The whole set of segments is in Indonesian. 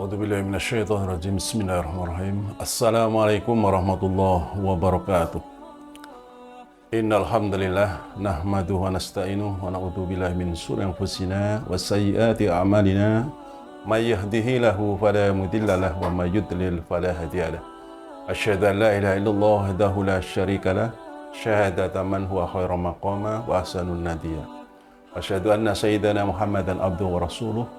A'udzubillahi minasyaitonirrajim. Bismillahirrahmanirrahim. Assalamualaikum warahmatullahi wabarakatuh. Innal hamdalillah nahmaduhu wa nasta'inuhu wa na'udzu billahi min shururi anfusina wa sayyiati a'malina. May yahdihillahu fala mudilla lahu wa may yudlil fala hadiya lahu. Asyhadu an la ilaha illallah wahdahu la syarika lah, syahadatan man huwa khairu maqama wa ahsanun nadiya. Asyhadu anna sayyidana Muhammadan abduhu wa rasuluh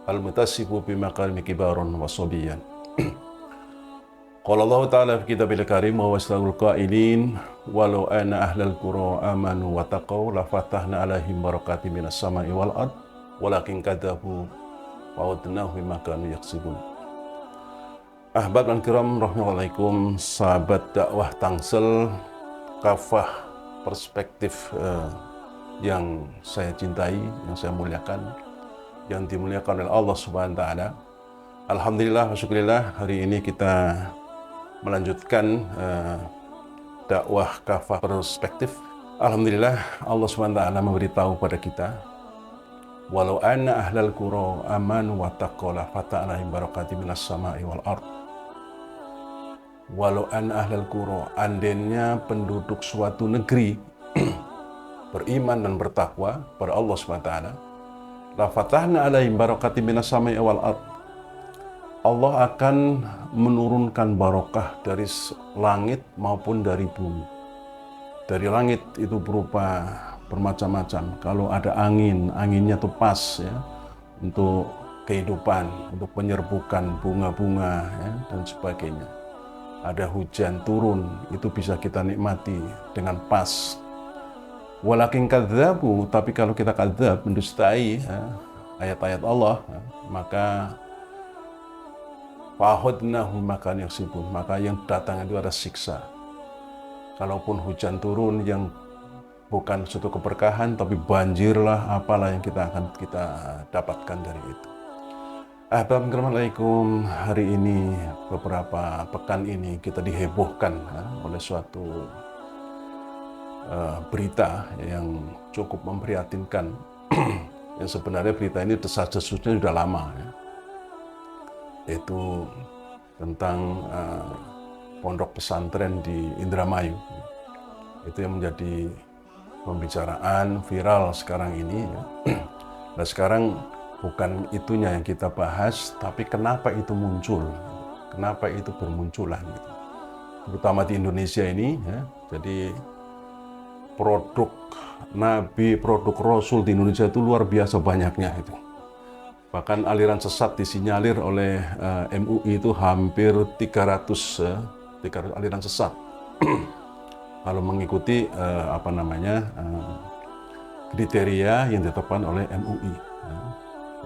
al-mutasifu bimaqami kibarun wa sobiyan. Qala Allah Ta'ala fi kitabil karim wa waslahul qailin walau anna ahlal qura amanu wa taqaw la fatahna alaihim barakatim minas sama'i wal ard walakin kadzabu wa udnahu bima kanu yaksibun. Ahbab dan kiram rahmatullahi, sahabat dakwah Tangsel, kafah perspektif yang saya cintai, yang saya muliakan, yang dimuliakan oleh Allah Subhanahu wa Ta'ala. Alhamdulillah wa syukurillah, hari ini kita melanjutkan dakwah kafah perspektif. Alhamdulillah, Allah Subhanahu wa Ta'ala memberitahu pada kita, walau anna ahlal qura amanu wa taqaw la fatahna alaihim barakatim minas sama'i wal ard. Walau anna ahlal qura, andainya penduduk suatu negeri beriman dan bertakwa pada Allah Subhanahu wa Ta'ala, la fatahna alaihim barakatim minas sama'i wal ard. Allah akan menurunkan barokah dari langit maupun dari bumi. Dari langit itu berupa bermacam-macam. Kalau ada angin, anginnya itu pas ya, untuk kehidupan, untuk penyerbukan bunga-bunga ya, dan sebagainya. Ada hujan turun, itu bisa kita nikmati dengan pas. Walakin kadzabu, tapi kalau kita kadzab, mendustai ayat-ayat Allah, maka fa'akhadnahum makan yang sibuk, maka yang datang itu ada siksa. Kalaupun hujan turun yang bukan suatu keberkahan, tapi banjirlah, apalah yang kita dapatkan dari itu. Assalamualaikum. Hari ini, beberapa pekan ini kita dihebohkan oleh suatu berita yang cukup memprihatinkan. Yang sebenarnya berita ini desas-desusnya sudah lama ya. Yaitu tentang pondok pesantren di Indramayu. Itu yang menjadi pembicaraan viral sekarang ini ya. Nah, sekarang bukan itunya yang kita bahas, tapi kenapa itu muncul, kenapa itu bermunculan gitu. Terutama di Indonesia ini ya. Jadi produk Nabi, produk Rasul di Indonesia itu luar biasa banyaknya itu. Bahkan aliran sesat disinyalir oleh MUI itu hampir 300 aliran sesat. Kalau mengikuti kriteria yang ditetapkan oleh MUI.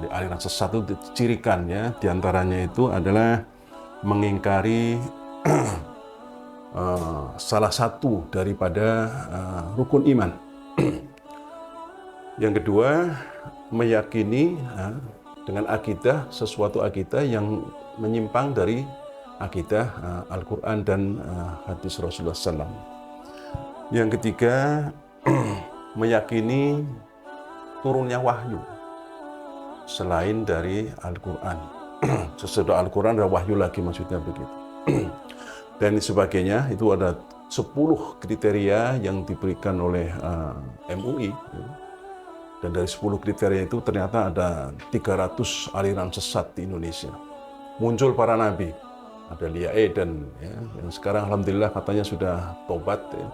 Jadi aliran sesat itu dicirikan ya, diantaranya itu adalah mengingkari salah satu daripada rukun iman. Yang kedua, meyakini dengan akidah, sesuatu akidah yang menyimpang dari akidah Al-Quran dan hadis Rasulullah SAW. Yang ketiga, meyakini turunnya wahyu selain dari Al-Quran. Sesudah Al-Quran ada wahyu lagi, maksudnya begitu. Dan sebagainya, itu ada 10 kriteria yang diberikan oleh MUI. Dan dari 10 kriteria itu ternyata ada 300 aliran sesat di Indonesia. Muncul para nabi, ada Lia Eden, ya, yang sekarang alhamdulillah katanya sudah tobat. Ya.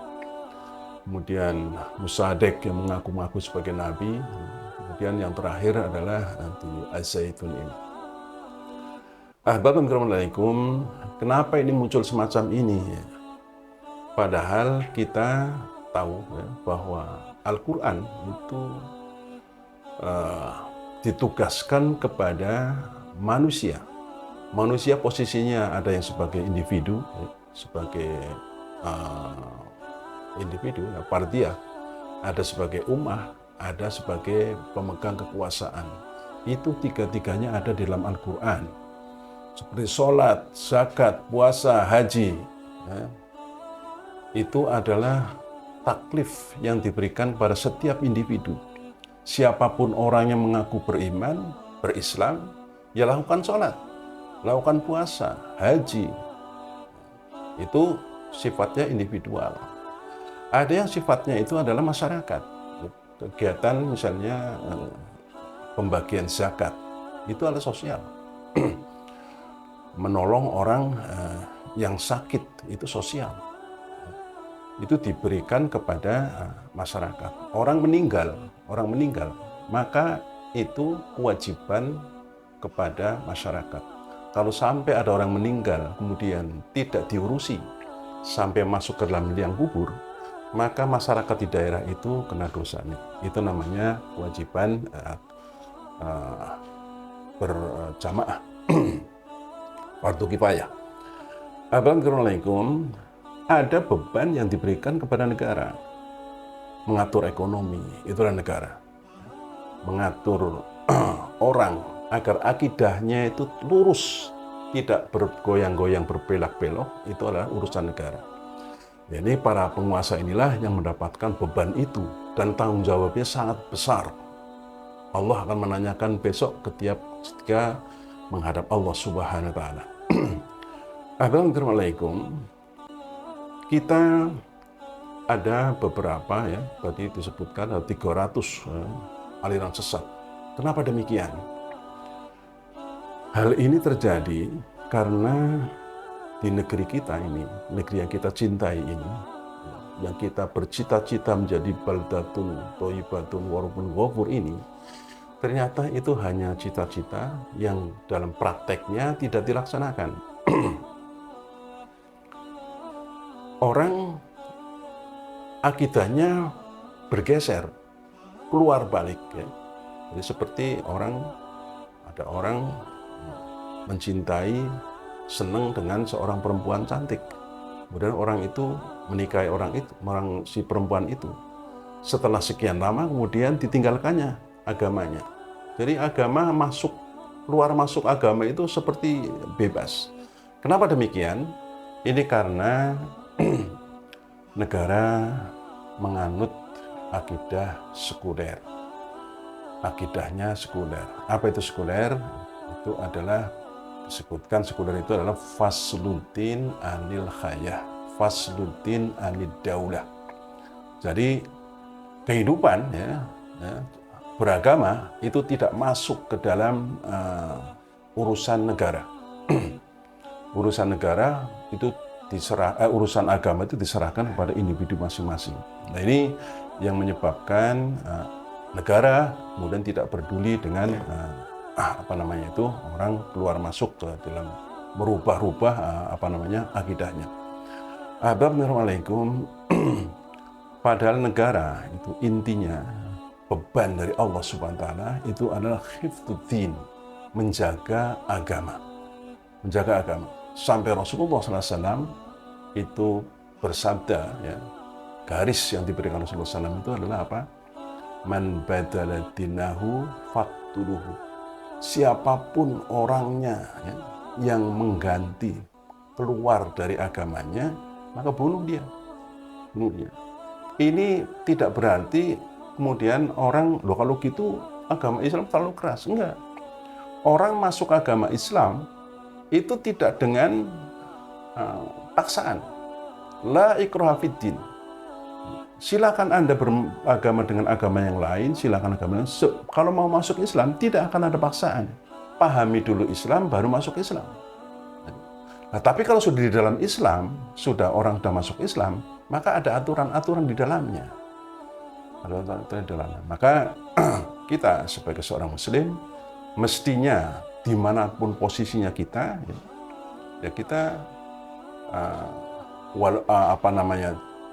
Kemudian Musadek yang mengaku-ngaku sebagai nabi. Kemudian yang terakhir adalah di Az-Zaitun ini. Assalamualaikum. Kenapa ini muncul semacam ini? Padahal kita tahu ya, bahwa Al-Quran itu ditugaskan kepada manusia. Manusia posisinya ada yang sebagai individu, sebagai individu, partia, ada sebagai ummah, ada sebagai pemegang kekuasaan. Itu tiga-tiganya ada di dalam Al-Quran. Seperti sholat, zakat, puasa, haji. Ya. Itu adalah taklif yang diberikan pada setiap individu. Siapapun orang yang mengaku beriman, berislam, ya lakukan sholat. lakukan puasa, haji. Itu sifatnya individual. Ada yang sifatnya itu adalah masyarakat. Kegiatan misalnya pembagian zakat, itu adalah sosial. Menolong orang yang sakit, itu sosial. Itu diberikan kepada masyarakat. Orang meninggal, maka itu kewajiban kepada masyarakat. Kalau sampai ada orang meninggal kemudian tidak diurusi sampai masuk ke dalam liang kubur, maka masyarakat di daerah itu kena dosanya. Itu namanya kewajiban berjamaah, fardu kifayah. Assalamualaikum. Ada beban yang diberikan kepada negara. Mengatur ekonomi, itulah negara. Mengatur orang agar akidahnya itu lurus, tidak bergoyang-goyang, berbelak-belok, itu adalah urusan negara. Jadi para penguasa inilah yang mendapatkan beban itu, dan tanggung jawabnya sangat besar. Allah akan menanyakan besok ketika menghadap Allah Subhanahu wa Ta'ala. Assalamualaikum. Kita ada beberapa, ya, tadi disebutkan ada 300 aliran sesat. Kenapa demikian? Hal ini terjadi karena di negeri kita ini, negeri yang kita cintai ini, yang kita bercita-cita menjadi baldatun thayyibatun warabun ghafur ini, ternyata itu hanya cita-cita yang dalam prakteknya tidak dilaksanakan. Orang akidahnya bergeser, keluar balik, ya. Jadi seperti ada orang mencintai, senang dengan seorang perempuan cantik. Kemudian orang itu menikahi si perempuan itu. Setelah sekian lama kemudian ditinggalkannya agamanya. Jadi agama keluar masuk agama itu seperti bebas. Kenapa demikian? Ini karena negara menganut akidah sekuler. Akidahnya sekuler. Apa itu sekuler? Itu adalah disebutkan sekuler itu adalah fasluddin anil khayah, fasluddin anid daulah. Jadi kehidupan, ya, beragama itu tidak masuk ke dalam urusan negara. Urusan negara itu urusan agama itu diserahkan kepada individu masing-masing. Nah, ini yang menyebabkan negara kemudian tidak peduli dengan orang keluar masuk ke dalam merubah-rubah akidahnya. Assalamualaikum. Padahal negara itu intinya beban dari Allah Subhanahu wa Ta'ala itu adalah hifdzuddin, menjaga agama. Menjaga agama. Sampai Rasulullah SAW itu bersabda, ya, garis yang diberikan Rasulullah SAW itu adalah apa? Man badala dinahu faqtuluhu. Siapapun orangnya, ya, yang mengganti, keluar dari agamanya, maka bunuh dia. Ini tidak berarti kemudian orang, kalau gitu agama Islam terlalu keras. Enggak. Orang masuk agama Islam itu tidak dengan paksaan. La ikraha fiddin. Silakan Anda beragama dengan agama yang lain, silakan agama yang lain. Kalau mau masuk Islam tidak akan ada paksaan. Pahami dulu Islam baru masuk Islam. Nah, tapi kalau sudah di dalam Islam, orang sudah masuk Islam, maka ada aturan-aturan di dalamnya. Ada aturan di dalamnya. Maka kita sebagai seorang Muslim mestinya dimanapun posisinya kita, ya kita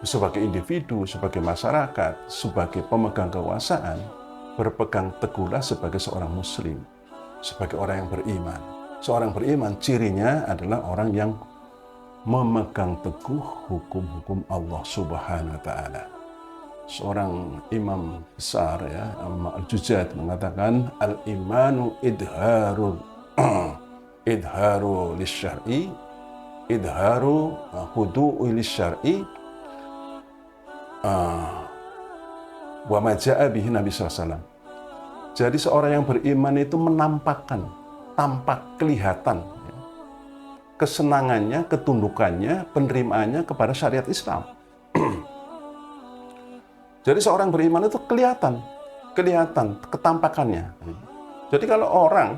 sebagai individu, sebagai masyarakat, sebagai pemegang kekuasaan, berpegang teguhlah sebagai seorang Muslim, sebagai orang yang beriman. Seorang beriman cirinya adalah orang yang memegang teguh hukum-hukum Allah Subhanahu wa Ta'ala. Seorang imam besar, ya, Al-Juzat mengatakan al-imanu idharu lisyar'i, idharu hudu'i lisyar'i wa ma ja'a bihi Nabi sallallahu alaihi wasallam. Jadi seorang yang beriman itu menampakkan, tampak kelihatan, ya, kesenangannya, ketundukannya, penerimaannya kepada syariat Islam. Jadi seorang beriman itu kelihatan ketampakannya. Jadi kalau orang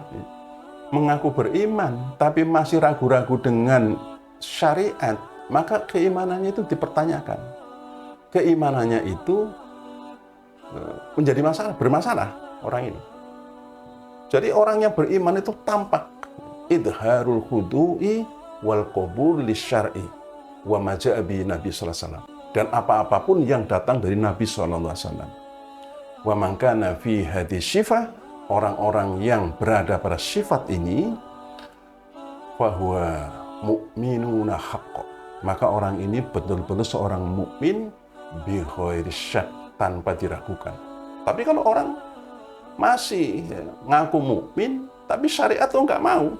mengaku beriman tapi masih ragu-ragu dengan syariat, maka keimanannya itu dipertanyakan. Keimanannya itu menjadi bermasalah orang ini. Jadi orang yang beriman itu tampak idharul khudu'i wal qabul lisyar'i wa ma ja'a bi Nabi sallallahu alaihi wasallam. Dan apa-apapun yang datang dari Nabi sallallahu alaihi wasallam. Wa man kana fi hadis syifa, orang-orang yang berada pada sifat ini, fa huwa mu'minuna haqqan. Maka orang ini betul-betul seorang mukmin bi ghairi syak, tanpa diragukan. Tapi kalau orang masih ngaku mukmin tapi syariat tuh nggak mau,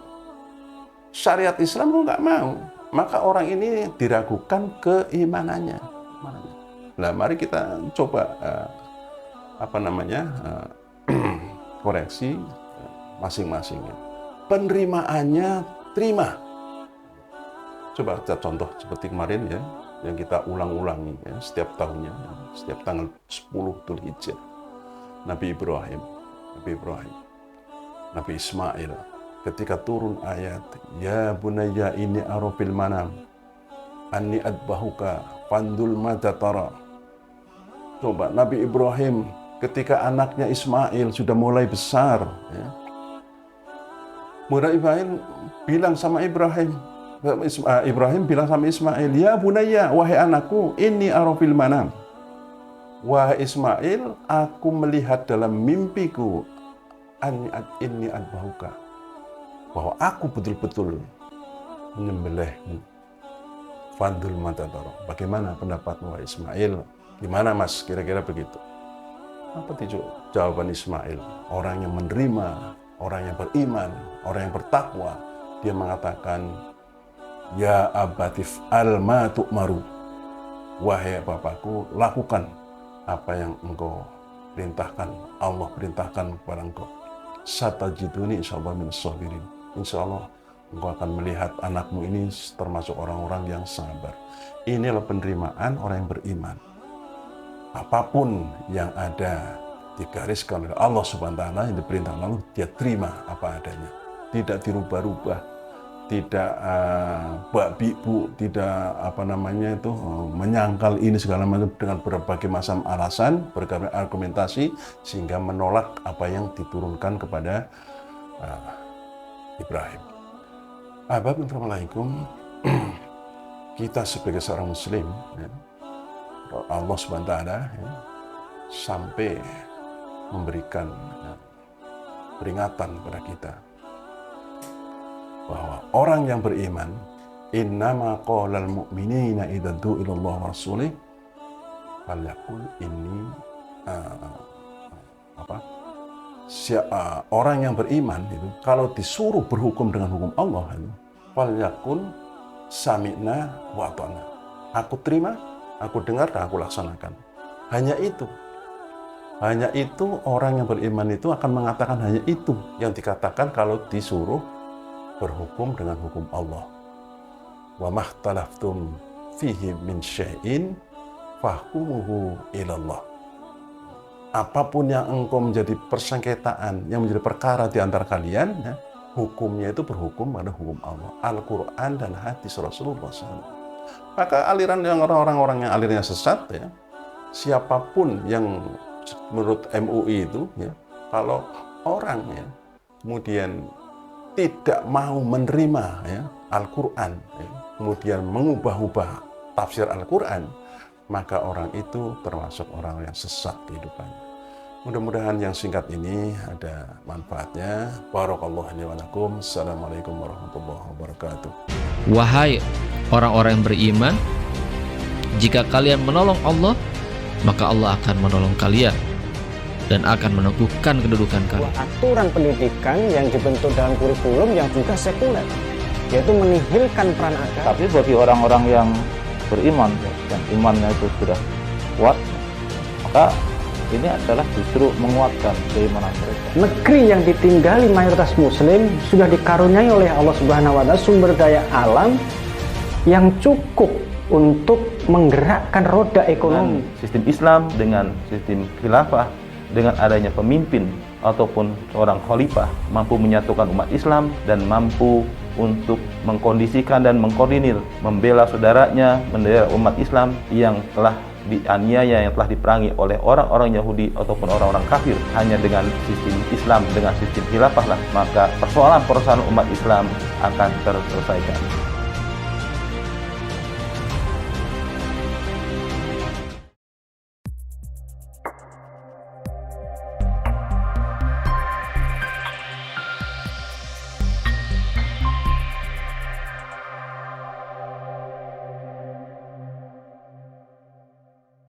syariat Islam tuh nggak mau, maka orang ini diragukan keimanannya. Nah, mari kita coba koreksi masing-masing. Penerimaannya terima. Coba kita contoh seperti kemarin ya, yang kita ulang-ulangi ya, setiap tahunnya, setiap tanggal 10 Dzulhijjah. Nabi Ibrahim, Nabi Ismail, ketika turun ayat, ya bunayya inni ara fil manam anni adbahuka fandul madza tara. Coba Nabi Ibrahim ketika anaknya Ismail sudah mulai besar, ya. Ibrahim bilang sama Ibrahim bilang sama Ismail, ya bunayya, wahai anakku, inni ara fil manam. Wahai Ismail, aku melihat dalam mimpiku inni adbahuka, bahwa aku betul-betul menyembelihmu. Fandul matataro. Bagaimana pendapatmu wahai Ismail? Gimana mas? Kira-kira begitu. Apa jawaban Ismail? Orang yang menerima, orang yang beriman, orang yang bertakwa, dia mengatakan, ya abatif al-ma tu'maru. Wahai bapakku, lakukan apa yang engkau perintahkan, Allah perintahkan kepada engkau. Satajiduni insyaallah minas sabirin. Insyaallah engkau akan melihat anakmu ini termasuk orang-orang yang sabar. Inilah penerimaan orang yang beriman. Apapun yang ada digariskan oleh Allah Subhanahu wa taala, yang diperintahkan Allah, dia terima apa adanya. Tidak dirubah-rubah, tidak bak-bibu, tidak menyangkal ini segala macam dengan berbagai macam alasan, berbagai argumentasi, sehingga menolak apa yang diturunkan kepada Ibrahim. Assalamualaikum. Kita sebagai seorang muslim, ya, Allah SWT ya, sampai memberikan peringatan kepada kita bahwa orang yang beriman, innama qalal mu'minina idza du'u ilallah wa rasulih falyaqul inni orang yang beriman itu kalau disuruh berhukum dengan hukum Allah itu falyaqul sami'na wa ata'na. Aku terima, aku dengar dan aku laksanakan. Hanya itu orang yang beriman itu akan mengatakan, hanya itu yang dikatakan kalau disuruh berhukum dengan hukum Allah. Wa mahtalaftum fihi min syai'in fahkumuhu ilallah. Apapun yang engkau menjadi persengketaan, yang menjadi perkara di antara kalian, ya, hukumnya itu berhukum pada hukum Allah, Al-Quran dan hadis Rasulullah SAW. Maka aliran yang orang-orang yang alirnya sesat, ya, siapapun yang menurut MUI itu, ya, kalau orang ya kemudian tidak mau menerima ya, Al-Quran, ya, kemudian mengubah-ubah tafsir Al-Quran, maka orang itu termasuk orang yang sesat kehidupannya. Mudah-mudahan yang singkat ini ada manfaatnya. Barakallahu li wa lakum. Assalamualaikum warahmatullahi wabarakatuh. Wahai orang-orang yang beriman, jika kalian menolong Allah, maka Allah akan menolong kalian dan akan meneguhkan kedudukan kalian. Aturan pendidikan yang dibentuk dalam kurikulum yang juga sekuler, yaitu menihilkan peran agama. Tapi bagi orang-orang yang beriman, yang imannya itu sudah kuat, maka ini adalah justru menguatkan keimanan mereka. Negeri yang ditinggali mayoritas muslim sudah dikaruniai oleh Allah Subhanahu wa taala sumber daya alam yang cukup untuk menggerakkan roda ekonomi. Dengan sistem Islam, dengan sistem khilafah, dengan adanya pemimpin ataupun seorang khalifah mampu menyatukan umat Islam dan mampu untuk mengkondisikan dan mengkoordinir, membela saudaranya, membela umat Islam yang telah dianiaya, yang telah diperangi oleh orang-orang Yahudi ataupun orang-orang kafir. Hanya dengan sistem Islam, dengan sistem khilafah lah, maka persoalan-persoalan umat Islam akan terselesaikan.